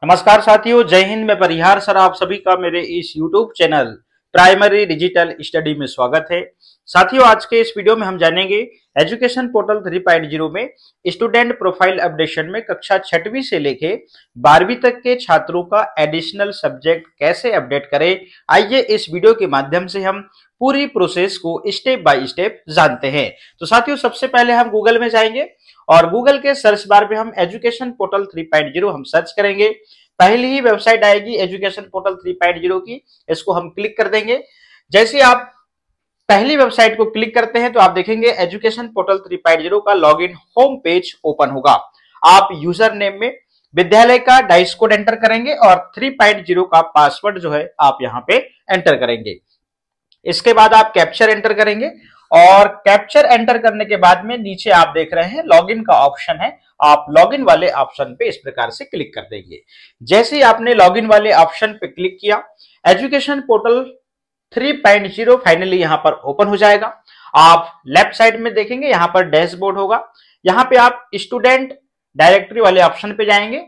नमस्कार साथियों, जय हिंद। मैं परिहार सर आप सभी का मेरे इस YouTube channel primary digital study में स्वागत है। साथियों, आज के इस वीडियो में हम जानेंगे एजुकेशन पोर्टल 3.0 में स्टूडेंट प्रोफाइल अपडेशन में कक्षा 6वीं से लेके 12वीं तक के छात्रों का एडिशनल सब्जेक्ट कैसे अपडेट करें। आइए इस वीडियो के माध्यम से हम पूरी प्रोसेस को स्टेप बाय स्टेप जानते हैं। तो साथियों, सबसे पहले हम गूगल में जाएंगे और गूगल के सर्च बार में हम एजुकेशन पोर्टल 3.0 हम सर्च करेंगे। पहली ही वेबसाइट आएगी एजुकेशन पोर्टल 3.0 की, इसको हम क्लिक कर देंगे। जैसे आप पहली वेबसाइट को क्लिक करते हैं तो आप देखेंगे एजुकेशन पोर्टल 3.0 का लॉगिन होम पेज ओपन होगा। आप यूजर नेम में विद्यालय का डाइस कोड एंटर करेंगे और 3.0 का पासवर्ड जो है आप यहां पे एंटर करेंगे। इसके बाद आप कैप्चर एंटर करेंगे और कैप्चर एंटर करने के बाद में नीचे आप देख रहे हैं लॉगिन का ऑप्शन है। आप लॉगिन वाले ऑप्शन पे इस प्रकार से क्लिक कर देंगे। जैसे ही आपने लॉगिन वाले ऑप्शन पे क्लिक किया, एजुकेशन पोर्टल 3.0 फाइनली यहां पर ओपन हो जाएगा। आप लेफ्ट साइड में देखेंगे यहां पर डैशबोर्ड होगा। यहां पे आप स्टूडेंट डायरेक्टरी वाले ऑप्शन पे जाएंगे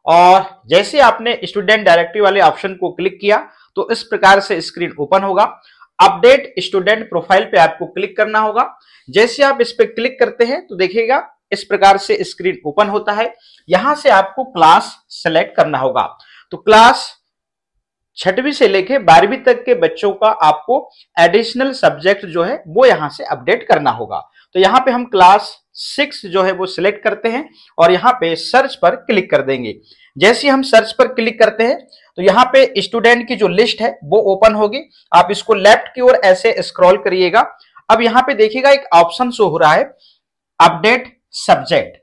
और जैसे आपने स्टूडेंट डायरेक्टरी वाले ऑप्शन को क्लिक किया तो इस प्रकार से स्क्रीन ओपन होगा। अपडेट स्टूडेंट प्रोफाइल पे आपको क्लिक करना होगा। जैसे आप इस पे क्लिक करते हैं तो देखिएगा इस प्रकार से स्क्रीन ओपन होता है। यहां से आपको क्लास सेलेक्ट करना होगा। तो क्लास 6वीं से लेके 12वीं तक के बच्चों का आपको एडिशनल सब्जेक्ट जो है वो यहां से अपडेट करना होगा। तो यहां पे हम क्लास 6 जो है वो सिलेक्ट करते हैं और यहां पे सर्च पर क्लिक कर देंगे। जैसे हम सर्च पर क्लिक करते हैं तो यहाँ पे स्टूडेंट की जो लिस्ट है वो ओपन होगी। आप इसको लेफ्ट की ओर ऐसे स्क्रॉल करिएगा। अब यहाँ पे देखिएगा एक ऑप्शन शो हो रहा है अपडेट सब्जेक्ट,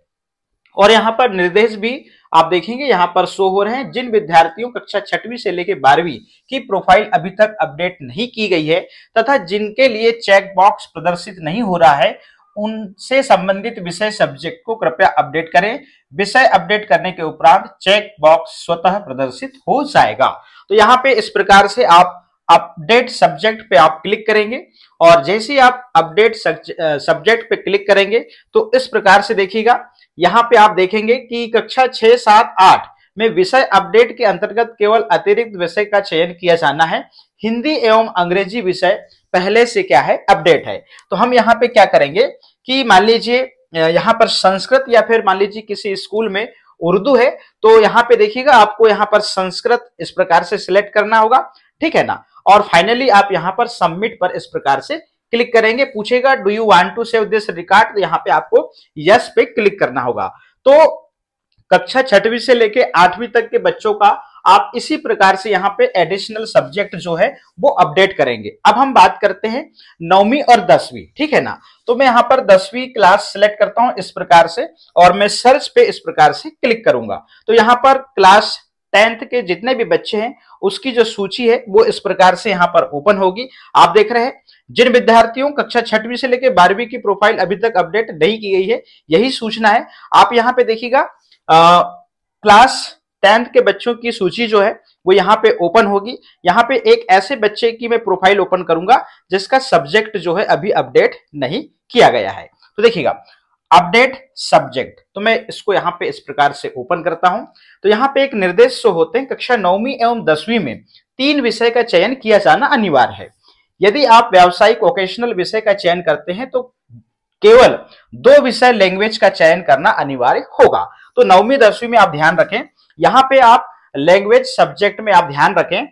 और यहाँ पर निर्देश भी आप देखेंगे यहाँ पर शो हो रहे हैं। जिन विद्यार्थियों कक्षा 6वीं से लेकर 12वीं की प्रोफाइल अभी तक अपडेट नहीं की गई है तथा जिनके लिए चेक बॉक्स प्रदर्शित नहीं हो रहा है, उनसे संबंधित विषय सब्जेक्ट को कृपया अपडेट करें। विषय अपडेट करने के उपरांत चेक बॉक्स स्वतः प्रदर्शित हो जाएगा। तो यहाँ पे इस प्रकार से आप अपडेट सब्जेक्ट पे आप क्लिक करेंगे और जैसे ही आप अपडेट सब्जेक्ट पे क्लिक करेंगे तो इस प्रकार से देखिएगा यहाँ पे आप देखेंगे कि कक्षा 6, 7, 8 में विषय अपडेट के अंतर्गत केवल अतिरिक्त विषय का चयन किया जाना है। हिंदी एवं अंग्रेजी विषय पहले से क्या है, अपडेट है। तो हम यहाँ पे क्या करेंगे कि मान लीजिए यहाँ पर संस्कृत या फिर मान लीजिए किसी स्कूल में उर्दू है तो यहाँ पे देखिएगा आपको यहाँ पर संस्कृत इस प्रकार से सिलेक्ट करना होगा, ठीक है ना। और फाइनली आप यहाँ पर सबमिट पर इस प्रकार से क्लिक करेंगे। पूछेगा do you want to save this record, तो यहाँ पे आपको यस पे क्लिक करना होगा। तो कक्षा 6वीं से लेके 8वीं तक के बच्चों का आप इसी प्रकार से यहाँ पे एडिशनल सब्जेक्ट जो है वो अपडेट करेंगे। अब हम बात करते हैं 9वीं और 10वीं, ठीक है ना। तो मैं यहाँ पर 10वीं क्लास सिलेक्ट करता हूं इस प्रकार से और मैं सर्च पे इस प्रकार से क्लिक करूंगा। तो यहाँ पर क्लास 10th के जितने भी बच्चे हैं उसकी जो सूची है वो इस प्रकार से यहाँ पर ओपन होगी। आप देख रहे हैं जिन विद्यार्थियों कक्षा 6वीं से लेकर 12वीं की प्रोफाइल अभी तक अपडेट नहीं की गई है, यही सूचना है। आप यहाँ पे देखिएगा क्लास 10th के बच्चों की सूची जो है वो यहाँ पे ओपन होगी। यहाँ पे एक ऐसे बच्चे की मैं प्रोफाइल ओपन करूंगा जिसका सब्जेक्ट जो है अभी अपडेट नहीं किया गया है। तो देखिएगा अपडेट सब्जेक्ट, तो मैं इसको यहाँ पे इस प्रकार से ओपन करता हूं। तो यहाँ पे एक निर्देश शो होते हैं, कक्षा 9वीं एवं 10वीं में 3 विषय का चयन किया जाना अनिवार्य है। यदि आप व्यावसायिक वोकेशनल विषय का चयन करते हैं तो केवल 2 विषय लैंग्वेज का चयन करना अनिवार्य होगा। तो 9वीं 10वीं में आप ध्यान रखें, यहाँ पे आप लैंग्वेज सब्जेक्ट में आप ध्यान रखें।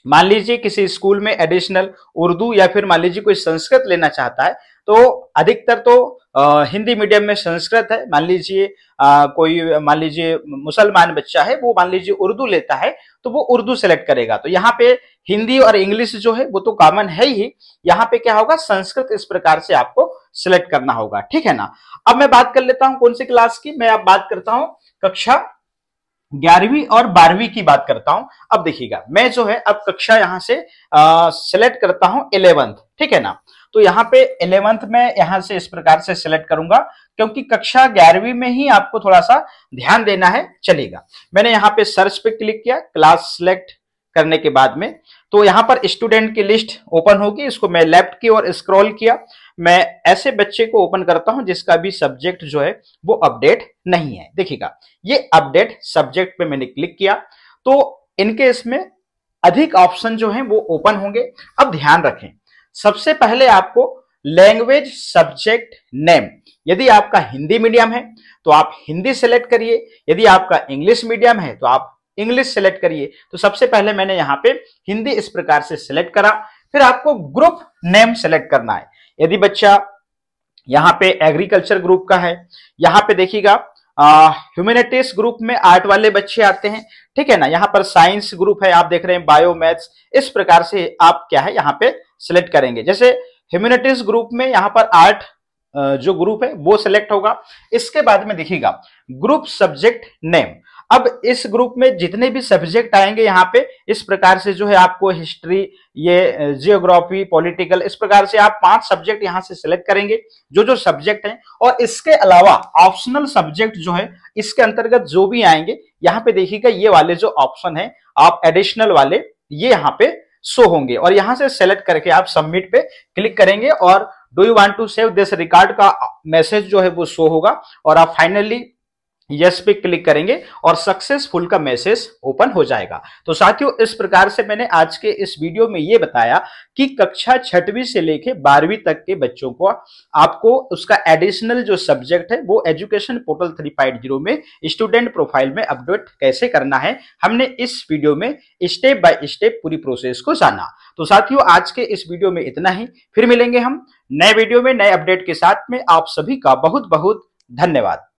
मान लीजिए किसी स्कूल में एडिशनल उर्दू या फिर मान लीजिए कोई संस्कृत लेना चाहता है तो अधिकतर तो हिंदी मीडियम में संस्कृत है। मान लीजिए कोई मान लीजिए मुसलमान बच्चा है वो मान लीजिए उर्दू लेता है तो वो उर्दू सेलेक्ट करेगा। तो यहाँ पे हिंदी और इंग्लिश जो है वो तो कॉमन है ही, यहाँ पे क्या होगा संस्कृत इस प्रकार से आपको सिलेक्ट करना होगा, ठीक है ना। अब मैं बात कर लेता हूं कौन सी क्लास की, मैं अब बात करता हूं कक्षा 11वीं और 12वीं की बात करता हूं। अब देखिएगा मैं जो है अब कक्षा यहां से सिलेक्ट करता हूं 11th, ठीक है ना। तो यहाँ पे 11th में यहां से इस प्रकार से सिलेक्ट करूंगा क्योंकि कक्षा 11वीं में ही आपको थोड़ा सा ध्यान देना है, चलेगा। मैंने यहाँ पे सर्च पे क्लिक किया, क्लास सिलेक्ट करने के बाद में तो यहाँ पर स्टूडेंट की लिस्ट ओपन होगी। इसको मैं लेफ्ट की ओर स्क्रॉल किया, मैं ऐसे बच्चे को ओपन करता हूं जिसका भी सब्जेक्ट जो है वो अपडेट नहीं है। देखिएगा ये अपडेट सब्जेक्ट पे मैंने क्लिक किया तो इनके इसमें अधिक ऑप्शन जो है वो ओपन होंगे। अब ध्यान रखें, सबसे पहले आपको लैंग्वेज सब्जेक्ट नेम, यदि आपका हिंदी मीडियम है तो आप हिंदी सेलेक्ट करिए, यदि आपका इंग्लिश मीडियम है तो आप इंग्लिश सेलेक्ट करिए। तो सबसे पहले मैंने यहाँ पे हिंदी इस प्रकार से सिलेक्ट करा। फिर आपको ग्रुप नेम सेलेक्ट करना है। यदि बच्चा यहाँ पे एग्रीकल्चर ग्रुप का है, यहाँ पे देखिएगा ह्यूमैनिटीज ग्रुप में आर्ट वाले बच्चे आते हैं, ठीक है ना। यहाँ पर साइंस ग्रुप है, आप देख रहे हैं बायो मैथ्स, इस प्रकार से आप क्या है यहाँ पे सिलेक्ट करेंगे। जैसे ह्यूमैनिटीज ग्रुप में यहाँ पर आर्ट जो ग्रुप है वो सिलेक्ट होगा। इसके बाद में देखिएगा ग्रुप सब्जेक्ट नेम। अब इस ग्रुप में जितने भी सब्जेक्ट आएंगे यहाँ पे इस प्रकार से जो है आपको हिस्ट्री, ये जियोग्राफी, पॉलिटिकल, इस प्रकार से आप 5 सब्जेक्ट यहाँ से सिलेक्ट करेंगे जो जो सब्जेक्ट हैं। और इसके अलावा ऑप्शनल सब्जेक्ट जो है इसके अंतर्गत जो भी आएंगे यहाँ पे देखिएगा ये वाले जो ऑप्शन है आप एडिशनल वाले ये यहाँ पे शो होंगे और यहां से सेलेक्ट करके आप सबमिट पे क्लिक करेंगे और do you want to save this record का मैसेज जो है वो शो होगा और आप फाइनली यस पे क्लिक करेंगे और सक्सेसफुल का मैसेज ओपन हो जाएगा। तो साथियों इस प्रकार से मैंने आज के इस वीडियो में ये बताया कि कक्षा 6वीं से लेके 12वीं तक के बच्चों को आपको उसका एडिशनल जो सब्जेक्ट है वो एजुकेशन पोर्टल 3.0 में स्टूडेंट प्रोफाइल में अपडेट कैसे करना है, हमने इस वीडियो में स्टेप बाय स्टेप पूरी प्रोसेस को जाना। तो साथियों आज के इस वीडियो में इतना ही, फिर मिलेंगे हम नए वीडियो में नए अपडेट के साथ में। आप सभी का बहुत बहुत धन्यवाद।